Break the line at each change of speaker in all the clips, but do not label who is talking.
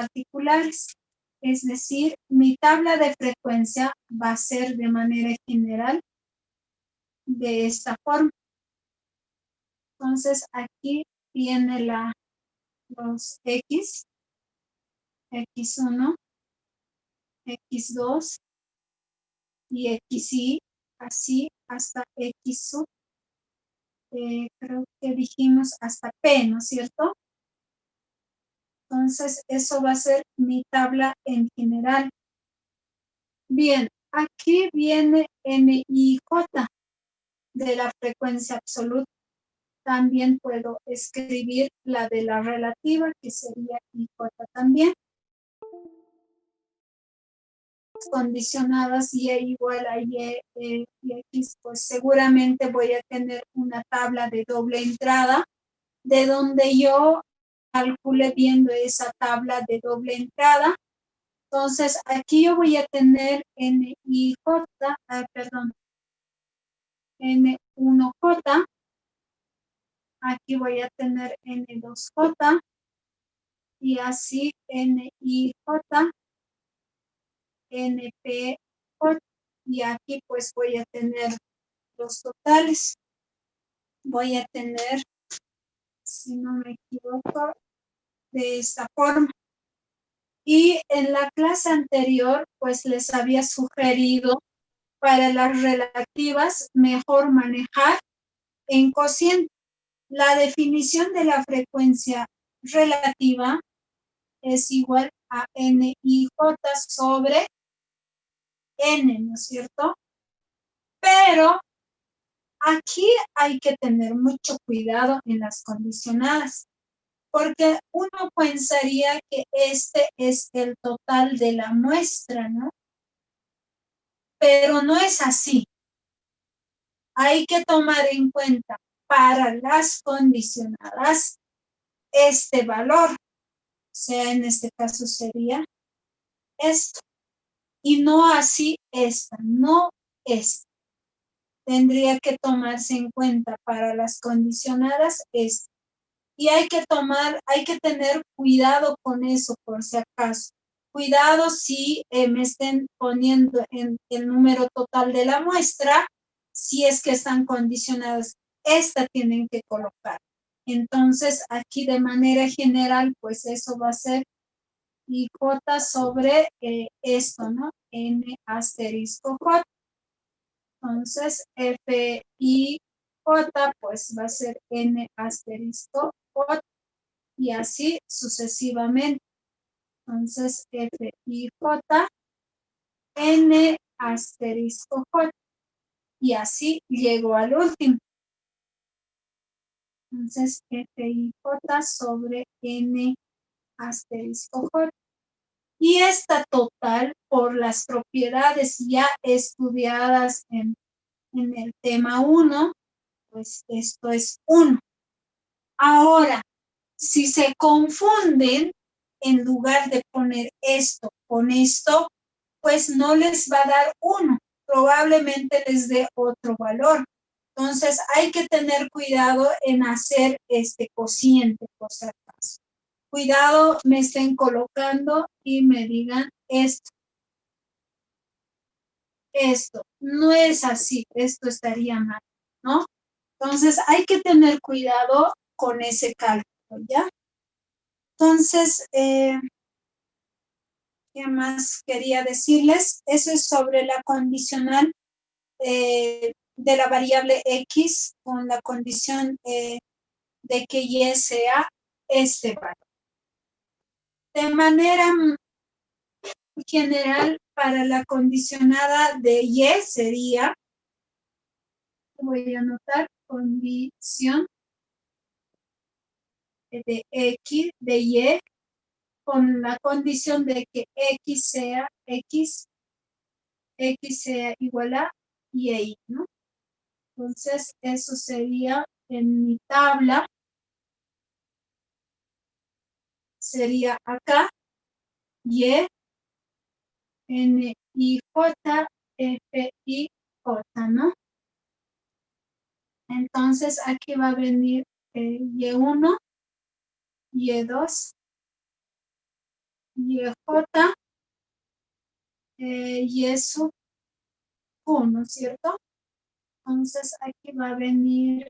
particulares. Es decir, mi tabla de frecuencia va a ser de manera general de esta forma. Entonces, aquí viene los X, X1, X2 y XY, así hasta X sub, creo que dijimos hasta P, ¿no es cierto? Entonces, eso va a ser mi tabla en general. Bien, aquí viene NIJ de la frecuencia absoluta. También puedo escribir la de la relativa, que sería IJ también. Condicionadas Y igual a Y y X, pues seguramente voy a tener una tabla de doble entrada, de donde yo calcule viendo esa tabla de doble entrada. Entonces, aquí yo voy a tener NIJ, perdón, N1J, aquí voy a tener N2J, y así NIJ, NPJ, y aquí pues voy a tener los totales. Voy a tener, si no me equivoco, de esta forma. Y en la clase anterior, pues les había sugerido para las relativas mejor manejar en cociente. La definición de la frecuencia relativa es igual a NIJ sobre N, ¿no es cierto? Pero aquí hay que tener mucho cuidado en las condicionadas, porque uno pensaría que este es el total de la muestra, ¿no? Pero no es así. Hay que tomar en cuenta para las condicionadas este valor, o sea, en este caso sería esto, y no así esta, no esta. Tendría que tomarse en cuenta para las condicionadas esto. Y hay que tener cuidado con eso por si acaso. Cuidado si me estén poniendo en el número total de la muestra, si es que están condicionadas. Esta tienen que colocar. Entonces, aquí de manera general, pues eso va a ser IJ sobre esto, ¿no? N asterisco J. Entonces, FIJ, pues va a ser N asterisco J, y así sucesivamente. Entonces, FIJ, N asterisco J, y así llego al último. Entonces, FIJ sobre N asterisco J. Y esta total, por las propiedades ya estudiadas en el tema 1, pues esto es 1. Ahora, si se confunden, en lugar de poner esto con esto, pues no les va a dar 1, probablemente les dé otro valor. Entonces hay que tener cuidado en hacer este cociente, por si acaso. Cuidado, me estén colocando y me digan esto. Esto, no es así, esto estaría mal, ¿no? Entonces hay que tener cuidado con ese cálculo, ¿ya? Entonces, ¿qué más quería decirles? Eso es sobre la condicional de la variable X con la condición de que Y sea este valor. De manera general, para la condicionada de Y sería, voy a anotar, condición de X, de Y, con la condición de que X sea igual a Y, ¿no? Entonces, eso sería en mi tabla, sería acá, Y, N, I, J, F, I, J, ¿no? Entonces, aquí va a venir Y1, Y2, YJ, y es sub Q, ¿no es cierto? Entonces aquí va a venir,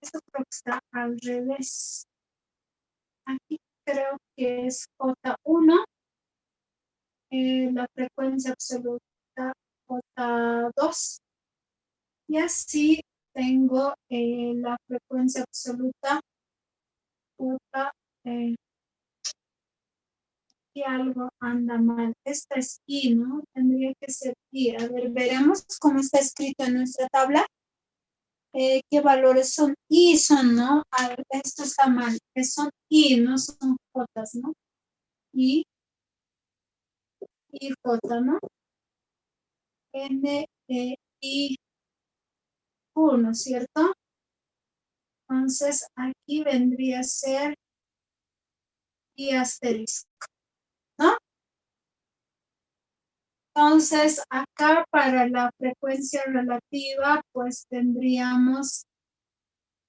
esto creo que está al revés. Aquí creo que es J1, la frecuencia absoluta J2, y así tengo la frecuencia absoluta J, y algo anda mal. Esta es I, ¿no? Tendría que ser I. A ver, veremos cómo está escrito en nuestra tabla. ¿Qué valores son? I son, ¿no? A ver, esto está mal. Son I, no son J, ¿no? I, J, ¿no? N, I, Q, ¿no es cierto? Entonces, aquí vendría a ser I asterisco, ¿no? Entonces, acá para la frecuencia relativa, pues tendríamos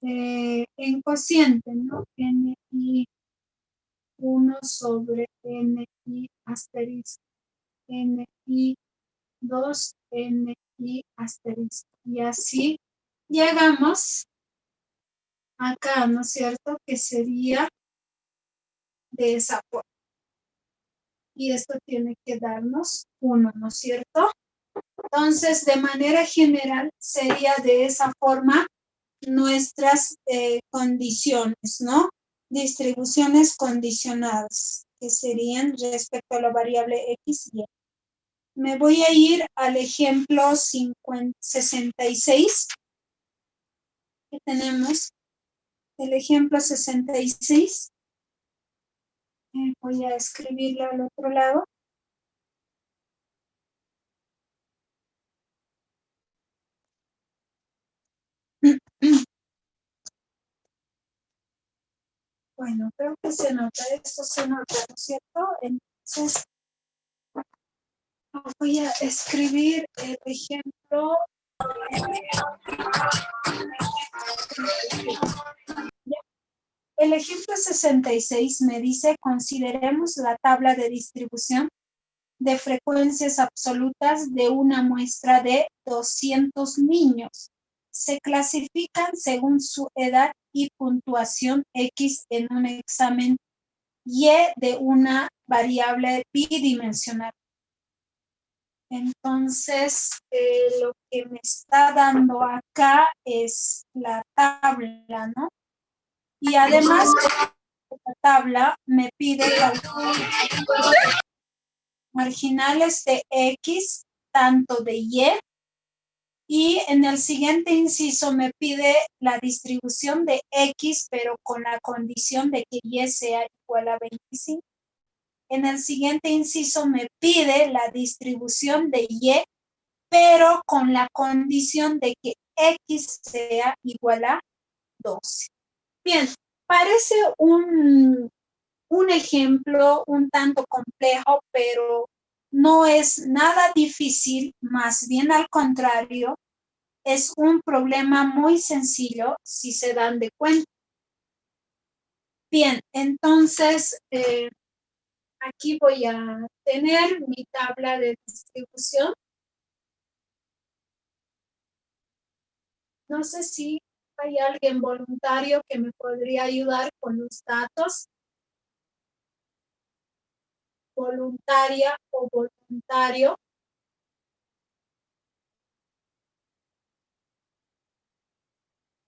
en cociente, ¿no? NI 1 sobre NI asterisco, NI 2, NI asterisco. Y así llegamos acá, ¿no es cierto? Que sería de esa forma. Y esto tiene que darnos 1, ¿no es cierto? Entonces, de manera general, sería de esa forma nuestras condiciones, ¿no? Distribuciones condicionadas, que serían respecto a la variable X y Y. Me voy a ir al ejemplo 66, que tenemos. El ejemplo 66. Voy a escribirlo al otro lado. Bueno, creo que se nota, esto se nota, ¿no es cierto? Entonces, voy a escribir el ejemplo. El ejemplo 66 me dice, consideremos la tabla de distribución de frecuencias absolutas de una muestra de 200 niños. Se clasifican según su edad y puntuación X en un examen Y de una variable bidimensional. Entonces, lo que me está dando acá es la tabla, ¿no? Y además, la tabla me pide marginales de X, tanto de y en el siguiente inciso me pide la distribución de X, pero con la condición de que Y sea igual a 25. En el siguiente inciso me pide la distribución de Y, pero con la condición de que X sea igual a 12. Bien, parece un ejemplo un tanto complejo, pero no es nada difícil, más bien al contrario, es un problema muy sencillo si se dan de cuenta. Bien, entonces aquí voy a tener mi tabla de distribución. No sé si hay alguien voluntario que me podría ayudar con los datos. Voluntaria o voluntario.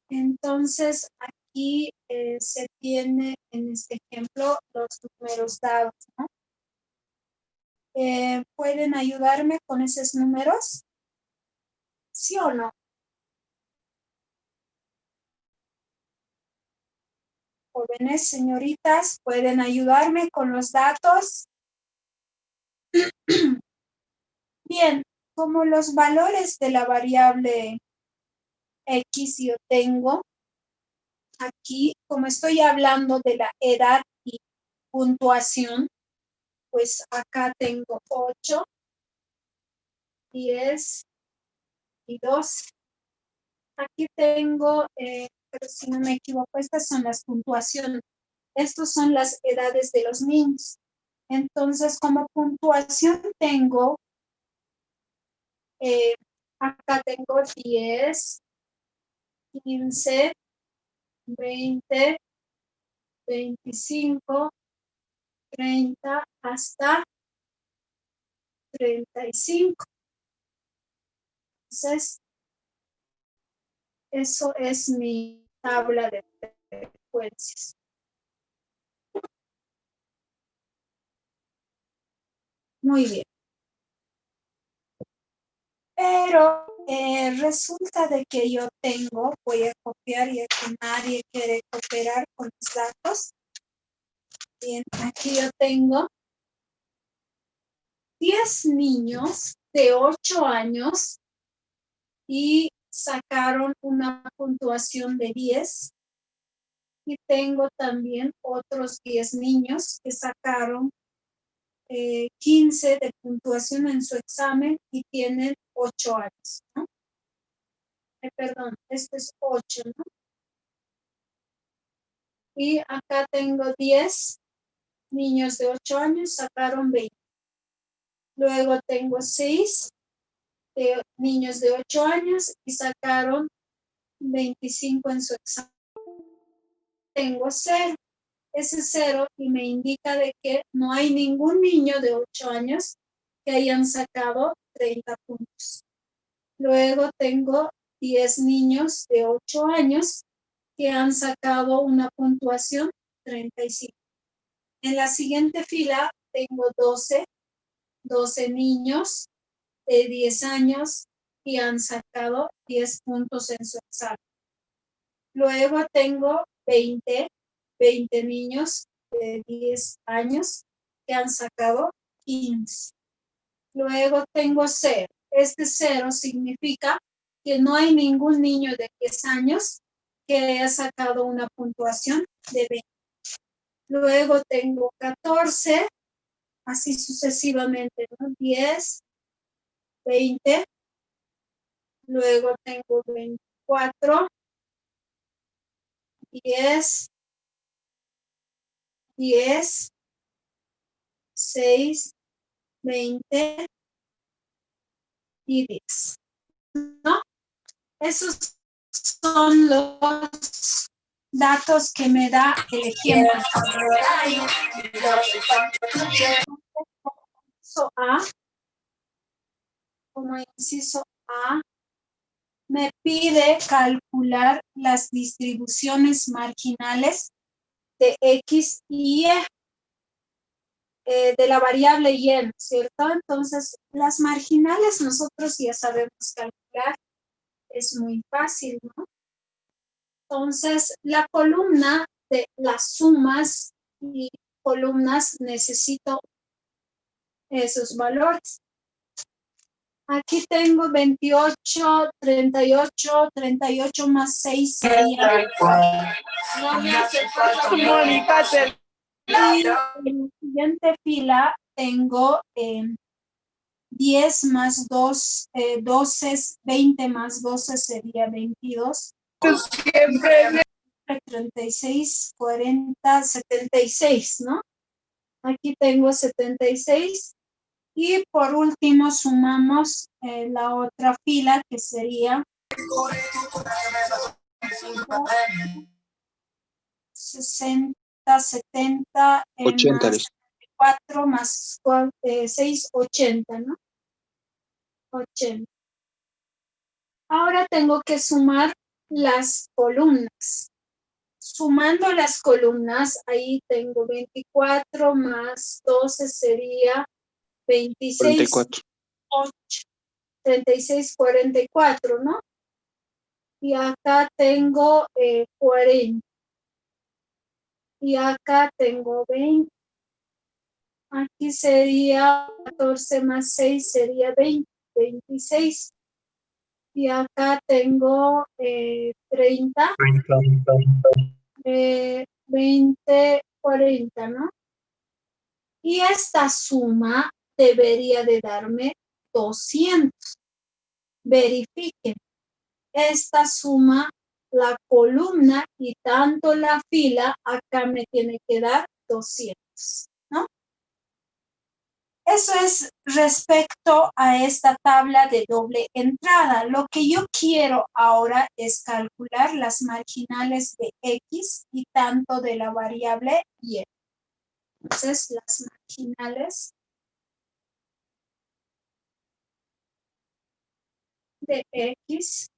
Entonces, aquí se tiene en este ejemplo los números dados, ¿no? ¿Pueden ayudarme con esos números? ¿Sí o no? Jóvenes, señoritas, ¿pueden ayudarme con los datos? Bien, como los valores de la variable X yo tengo, aquí, como estoy hablando de la edad y puntuación, pues acá tengo 8, 10 y 12. Aquí tengo, pero si no me equivoco, estas son las puntuaciones. Estas son las edades de los niños. Entonces, como puntuación tengo, acá tengo 10, 15, 20, 25, 30 hasta 35. Entonces, eso es mi tabla de frecuencias. Muy bien. Pero resulta de que yo tengo, voy a copiar y aquí nadie quiere cooperar con los datos. Bien, aquí yo tengo 10 niños de 8 años y sacaron una puntuación de 10. Y tengo también otros 10 niños que sacaron 15 de puntuación en su examen y tienen 8 años, ¿no? Perdón, este es 8, ¿no? Y acá tengo 10 niños de 8 años, sacaron 20. Luego tengo 6 niños de 8 años y sacaron 25 en su examen. Tengo 0. Ese 0 y me indica de que no hay ningún niño de 8 años que hayan sacado 30 puntos. Luego tengo 10 niños de 8 años que han sacado una puntuación 35. En la siguiente fila tengo 12 niños de 10 años y han sacado 10 puntos en su examen. Luego tengo 20 niños de 10 años que han sacado 15. Luego tengo 0. Este 0 significa que no hay ningún niño de 10 años que haya sacado una puntuación de 20. Luego tengo 14, así sucesivamente, ¿no? 10, 20. Luego tengo 24, 10, 10, 6, 20 y 10. ¿No? Esos son los datos que me da el ejemplo. Como inciso A, me pide calcular las distribuciones marginales de X y Y, de la variable Y, ¿no es cierto? Entonces, las marginales nosotros ya sabemos calcular, es muy fácil, ¿no? Entonces, la columna de las sumas y columnas necesito esos valores. Aquí tengo 28, 38 más 6 sería. No me hace falta comunicarte. Y en la siguiente fila tengo 10 más 2, 12, 20 más 12 sería 22. Siempre 36, 40, 76, ¿no? Aquí tengo 76. Y por último sumamos la otra fila que sería 60, 70,
80.
más 4 más 6, 80, ¿no? 80. Ahora tengo que sumar las columnas. Sumando las columnas, ahí tengo 24 más 12 sería 26,
44.
8, 36, 44, ¿no? Y acá tengo 40. Y acá tengo 20. Aquí sería 14 más 6 sería 20, 26. Y acá tengo 30, 20, 40, ¿no? Y esta suma debería de darme 200. Verifiquen. Esta suma la columna y tanto la fila, acá me tiene que dar 200, ¿no? Eso es respecto a esta tabla de doble entrada. Lo que yo quiero ahora es calcular las marginales de X y tanto de la variable Y. Entonces, las marginales de X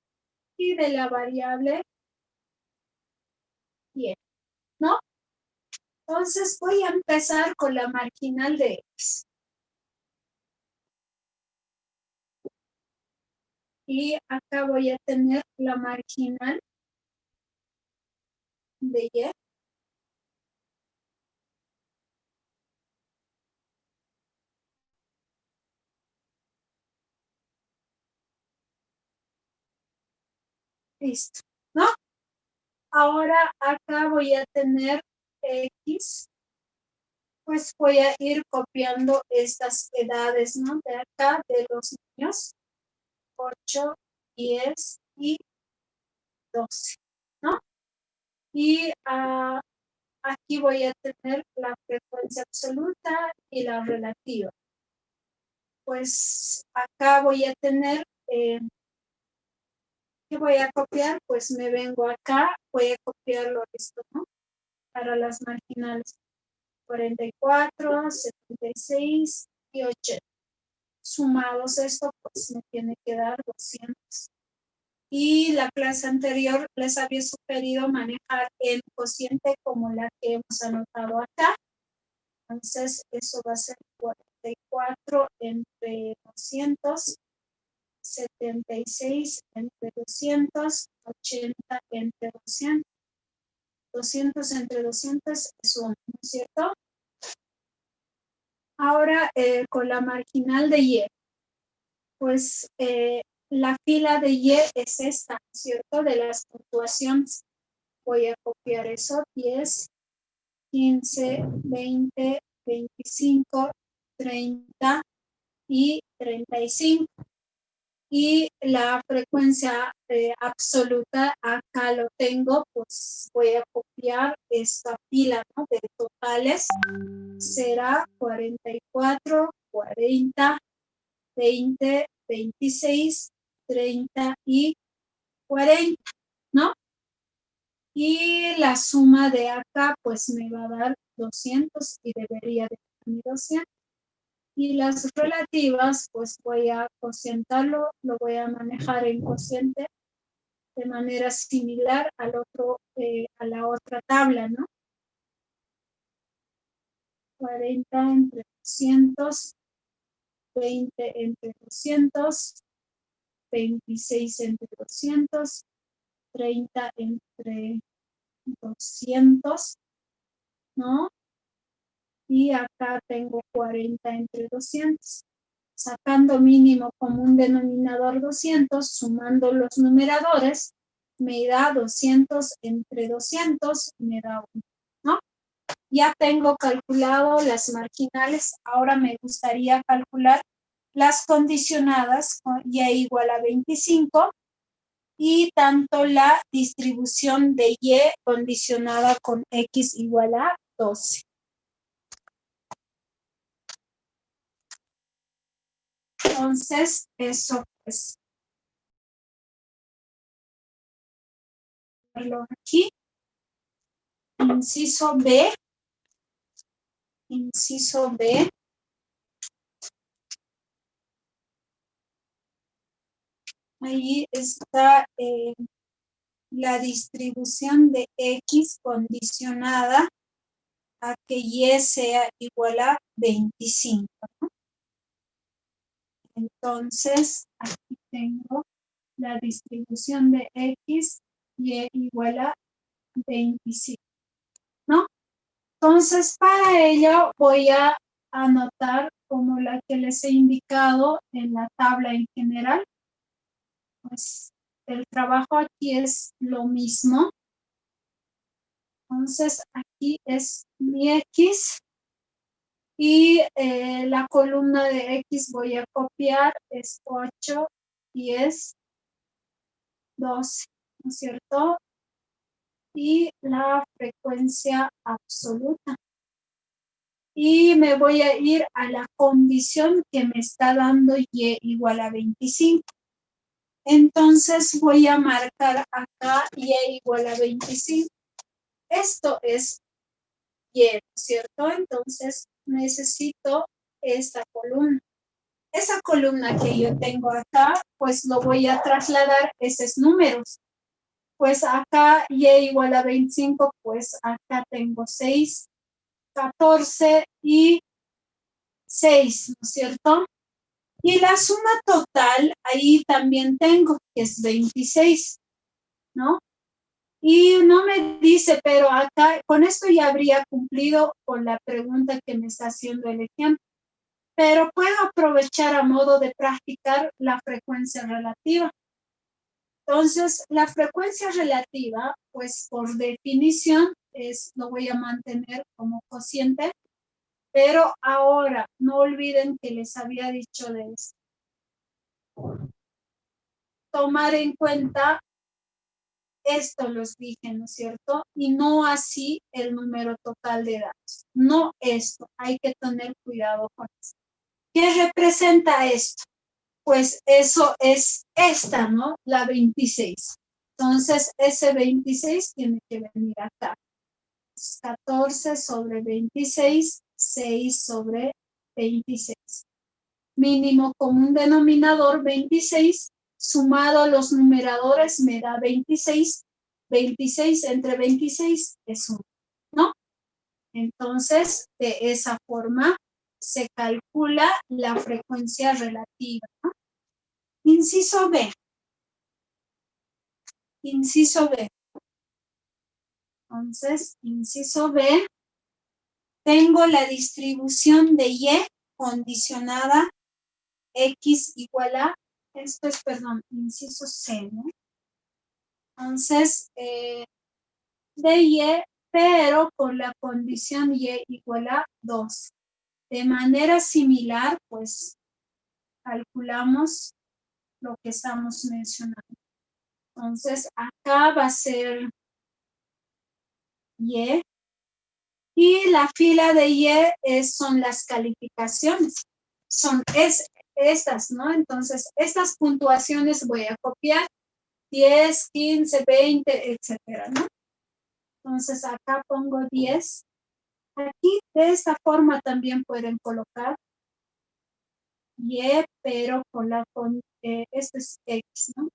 y de la variable Y, ¿no? Entonces, voy a empezar con la marginal de X. Y acá voy a tener la marginal de Y. Listo, ¿no? Ahora acá voy a tener X, pues voy a ir copiando estas edades, ¿no? De acá, de los niños, 8, 10 y 12, ¿no? Y aquí voy a tener la frecuencia absoluta y la relativa. Pues acá voy a tener, ¿qué voy a copiar? Pues me vengo acá, voy a copiarlo esto, ¿no? Para las marginales. 44, 76 y 80. Sumados esto, pues me tiene que dar 200. Y la clase anterior les había sugerido manejar el cociente como la que hemos anotado acá. Entonces, eso va a ser 44 entre 200, 76 entre 200, 80 entre 200. 200 entre 200 es 1, ¿no es cierto? Ahora, con la marginal de Y, pues la fila de Y es esta, ¿no es cierto? De las puntuaciones. Voy a copiar eso, 10, 15, 20, 25, 30 y 35. Y la frecuencia absoluta, acá lo tengo, pues voy a copiar esta fila, ¿no? De totales, será 44, 40, 20, 26, 30 y 40, ¿no? Y la suma de acá, pues me va a dar 200 y debería de dar 200. Y las relativas, pues voy a cocientarlo, lo voy a manejar en cociente de manera similar al otro, a la otra tabla, ¿no? 40 entre 200, 20 entre 200, 26 entre 200, 30 entre 200, ¿no? Y acá tengo 40 entre 200. Sacando mínimo común denominador 200, sumando los numeradores, me da 200 entre 200, me da 1, ¿no? Ya tengo calculado las marginales, ahora me gustaría calcular las condicionadas con Y igual a 25 y tanto la distribución de Y condicionada con X igual a 12. Entonces, eso pues, verlo aquí. Inciso B. Inciso B. Ahí está la distribución de X condicionada a que Y sea igual a 25, ¿no? Entonces, aquí tengo la distribución de X, Y igual a 25, ¿no? Entonces, para ello voy a anotar como la que les he indicado en la tabla en general. Pues el trabajo aquí es lo mismo. Entonces, aquí es mi X y la columna de X voy a copiar, es 8, 10, 12, ¿no es cierto? y la frecuencia absoluta. Y me voy a ir a la condición que me está dando y igual a 25. Entonces voy a marcar acá y igual a 25. Esto es y, ¿no es cierto? Entonces necesito esta columna. Esa columna que yo tengo acá, pues lo voy a trasladar esos números. Pues acá y igual a 25, pues acá tengo 6, 14 y 6, ¿no es cierto? Y la suma total, ahí también tengo, que es 26, ¿no? Y no me dice, pero acá, con esto ya habría cumplido con la pregunta que me está haciendo el ejemplo. Pero puedo aprovechar a modo de practicar la frecuencia relativa. Entonces, la frecuencia relativa, pues por definición, lo voy a mantener como cociente, pero ahora no olviden que les había dicho de esto. Tomar en cuenta esto, los dije, ¿no es cierto? Y no así el número total de datos. No esto, hay que tener cuidado con esto. ¿Qué representa esto? Pues eso es esta, ¿no? La 26. Entonces, ese 26 tiene que venir acá. 14 sobre 26, 6 sobre 26. Mínimo común denominador 26, sumado a los numeradores me da 26. 26 entre 26 es 1, ¿no? Entonces, de esa forma se calcula la frecuencia relativa, ¿no? Inciso B. Inciso B. Entonces, inciso B, tengo la distribución de Y condicionada X igual a, esto es, perdón, inciso C, ¿no? Entonces, de Y, pero con la condición Y igual a 2. De manera similar, pues, calculamos lo que estamos mencionando. Entonces, acá va a ser Y. Y la fila de Y son las calificaciones. Son estas, ¿no? Entonces, estas puntuaciones voy a copiar. 10, 15, 20, etcétera, ¿no? Entonces, acá pongo 10. Aquí, de esta forma, también pueden colocar Y, pero esto es X, ¿no?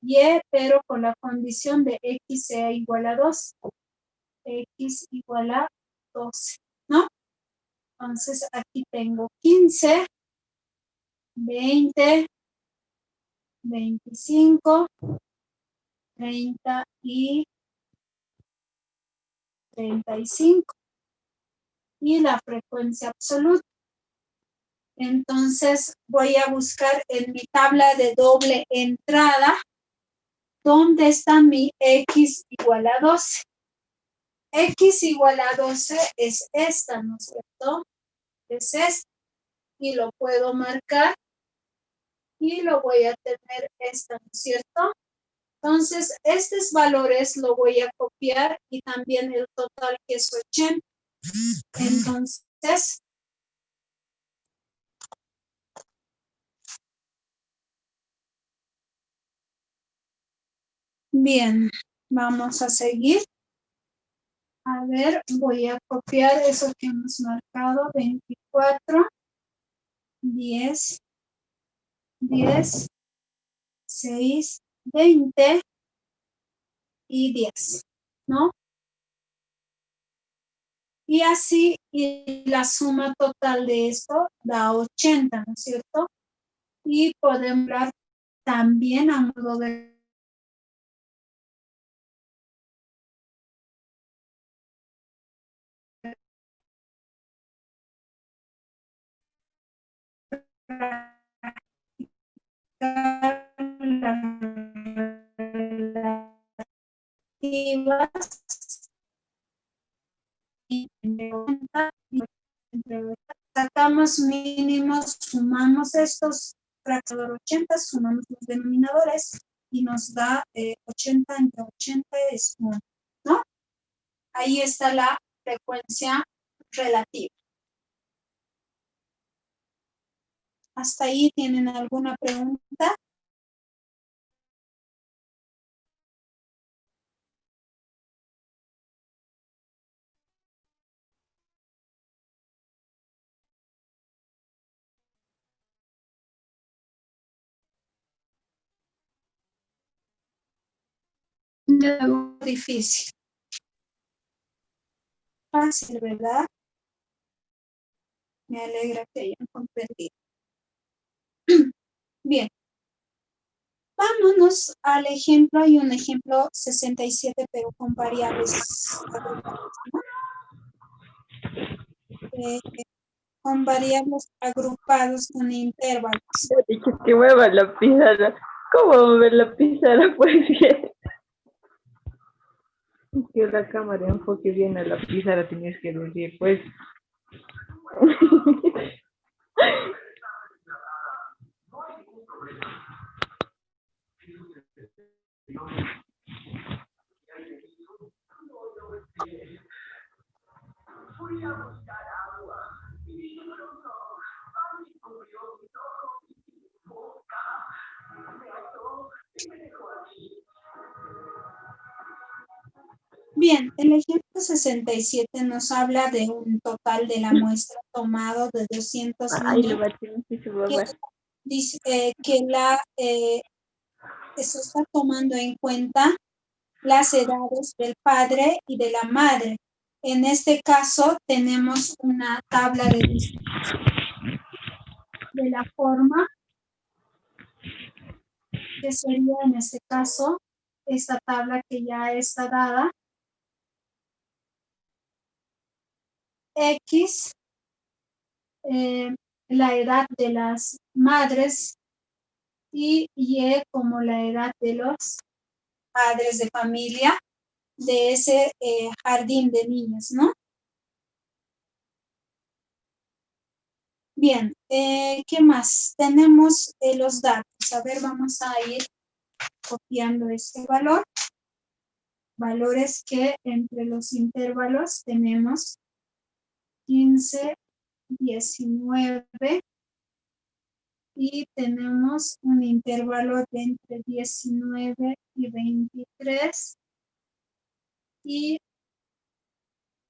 Y, pero con la condición de X sea igual a 2. X igual a 12, ¿no? Entonces, aquí tengo 15, 20, 25, 30 y 35. Y la frecuencia absoluta. Entonces, voy a buscar en mi tabla de doble entrada dónde está mi X igual a 12. X igual a 12 es esta, ¿no es cierto? Es esta. Y lo puedo marcar y lo voy a tener esta, ¿no es cierto? Entonces, estos valores lo voy a copiar y también el total que es 80. Entonces, bien, vamos a seguir. A ver, voy a copiar eso que hemos marcado, 24, 10, 10, 6, 20 y 10, ¿no? Y así, y la suma total de esto da 80, ¿no es cierto? Y podemos hablar también a modo de y sacamos mínimos, sumamos estos fraccionador 80, sumamos los denominadores y nos da 80 entre 80 es 1. Ahí está la frecuencia relativa. ¿Hasta ahí tienen alguna pregunta? No, difícil. Fácil, ¿verdad? Me alegra que hayan comprendido. Bien. Vámonos al ejemplo. Hay un ejemplo 67, pero con variables agrupadas, ¿no? Con variables agrupados con intervalos.
He dicho que mueva la pizarra. ¿Cómo mover la pizarra? Pues bien. Que la cámara enfoque bien a la pizarra, tienes que decir, pues.
Bien, el ejemplo 67 nos habla de un total de la muestra tomado de 200
Ay, lo
niños
va a tener que
que dice se está tomando en cuenta las edades del padre y de la madre. En este caso tenemos una tabla de distribución de la forma que sería en este caso esta tabla que ya está dada. X, la edad de las madres, y Y como la edad de los padres de familia de ese jardín de niños, ¿no? Bien, ¿qué más? Tenemos los datos. A ver, vamos a ir copiando ese valor. Valores que entre los intervalos tenemos 15, 19 y tenemos un intervalo de entre 19 y 23 y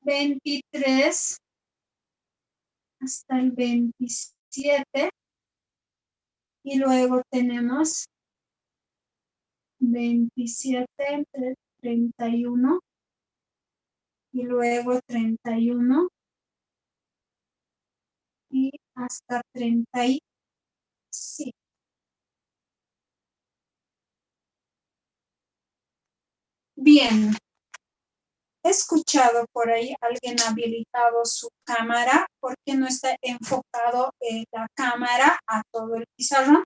23 hasta el 27 y luego tenemos 27 entre 31 y luego 31 y hasta 35. Bien, he escuchado por ahí alguien ha habilitado su cámara porque no está enfocado la cámara a todo el pizarrón.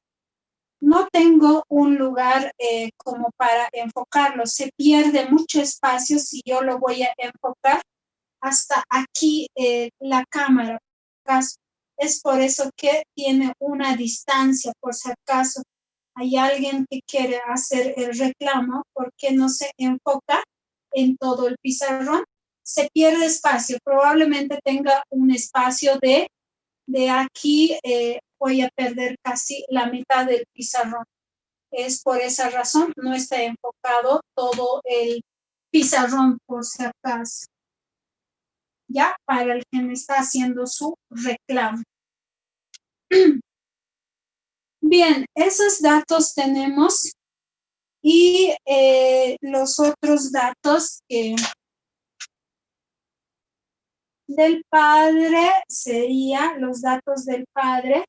No tengo un lugar como para enfocarlo. Se pierde mucho espacio si yo lo voy a enfocar hasta aquí la cámara. Es por eso que tiene una distancia, por si acaso hay alguien que quiere hacer el reclamo porque no se enfoca en todo el pizarrón. Se pierde espacio. Probablemente tenga un espacio de aquí, voy a perder casi la mitad del pizarrón. Es por esa razón, no está enfocado todo el pizarrón por si acaso. Ya, para el que me está haciendo su reclamo. Bien, esos datos tenemos y los otros datos del padre sería los datos del padre.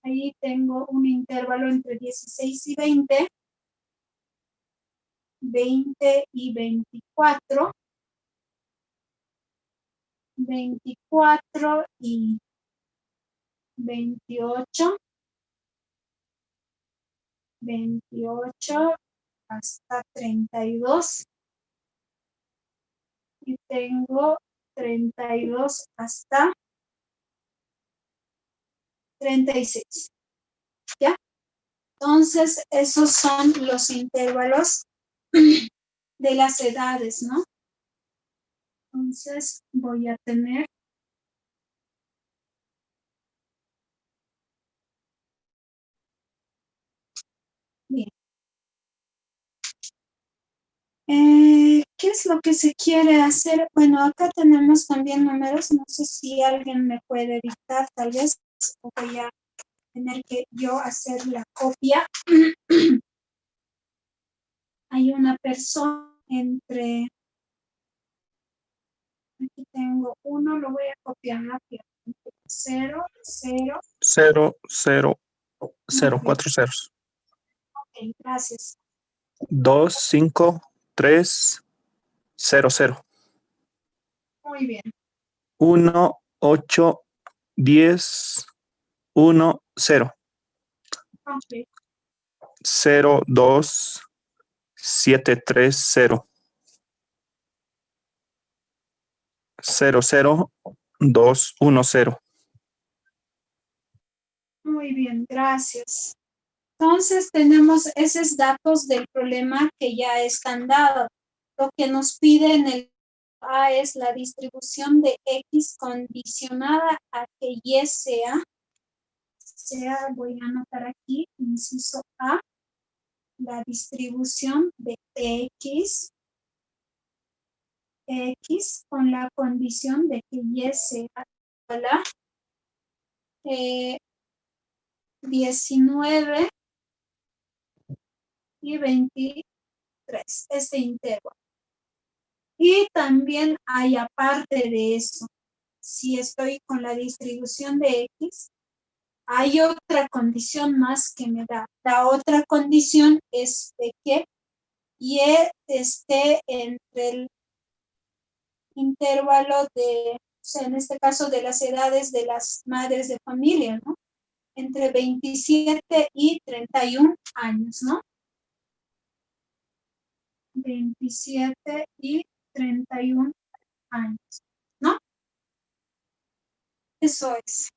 Ahí tengo un intervalo entre 16 y 20, 20 y 24, 24 y 28, 28 hasta 32 y tengo 32 hasta 36. ¿Ya? Entonces, esos son los intervalos de las edades, ¿no? Entonces voy a tener bien. ¿Qué es lo que se quiere hacer? Bueno, acá tenemos también números. No sé si alguien me puede dictar, tal vez, o voy a tener que yo hacer la copia. Hay una persona entre, aquí tengo uno, lo voy a copiar rápido. 0, 0.
0, 0,
Muy
0,
bien.
4 ceros.
Ok, gracias.
2, 5, 3, 0, 0.
Muy bien.
1, 8, 10, 1, 0.
Ok,
0, 2, 7, 3, 0. 0, 0, 2, 1, 0.
muy bien, gracias. Entonces tenemos esos datos del problema que ya están dados. Lo que nos pide en el A es la distribución de X condicionada a que Y sea, voy a anotar aquí, inciso A, la distribución de X con la condición de que Y sea igual a 19 y 23, este intervalo. Y también hay aparte de eso, si estoy con la distribución de X, hay otra condición más que me da. La otra condición es de que Y esté entre el intervalo de, o sea, en este caso de las edades de las madres de familia, ¿no? Entre 27 y 31 años, ¿no? 27 y 31 años, ¿no? Eso es.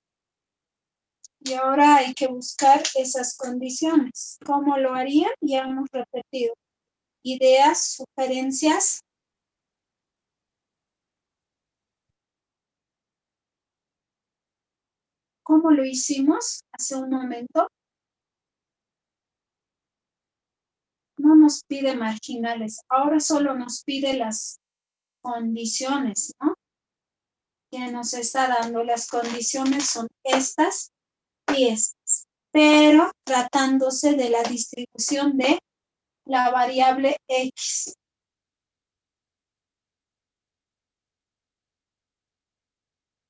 Y ahora hay que buscar esas condiciones. ¿Cómo lo harían? Ya hemos repetido. Ideas, sugerencias. ¿Cómo lo hicimos hace un momento? No nos pide marginales, ahora solo nos pide las condiciones, ¿no? Que nos está dando. Las condiciones son estas y estas, pero tratándose de la distribución de la variable X.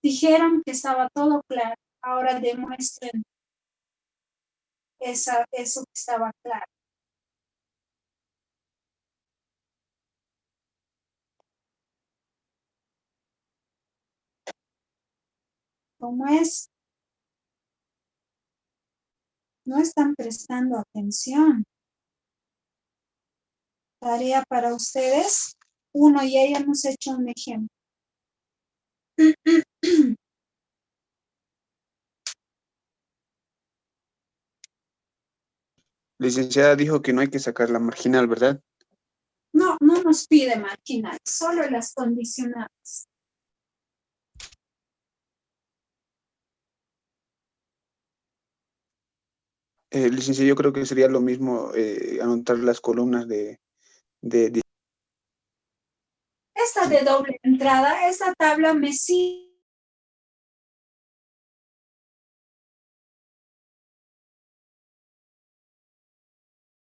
Dijeron que estaba todo claro, ahora demuestren eso que estaba claro. ¿Cómo es? No están prestando atención. Tarea para ustedes. Uno, ya hemos hecho un ejemplo.
Licenciada dijo que no hay que sacar la marginal, ¿verdad?
No, no nos pide marginal, solo las condicionadas.
Licenciada, yo creo que sería lo mismo anotar las columnas de
Esta de doble entrada, esta tabla me sirve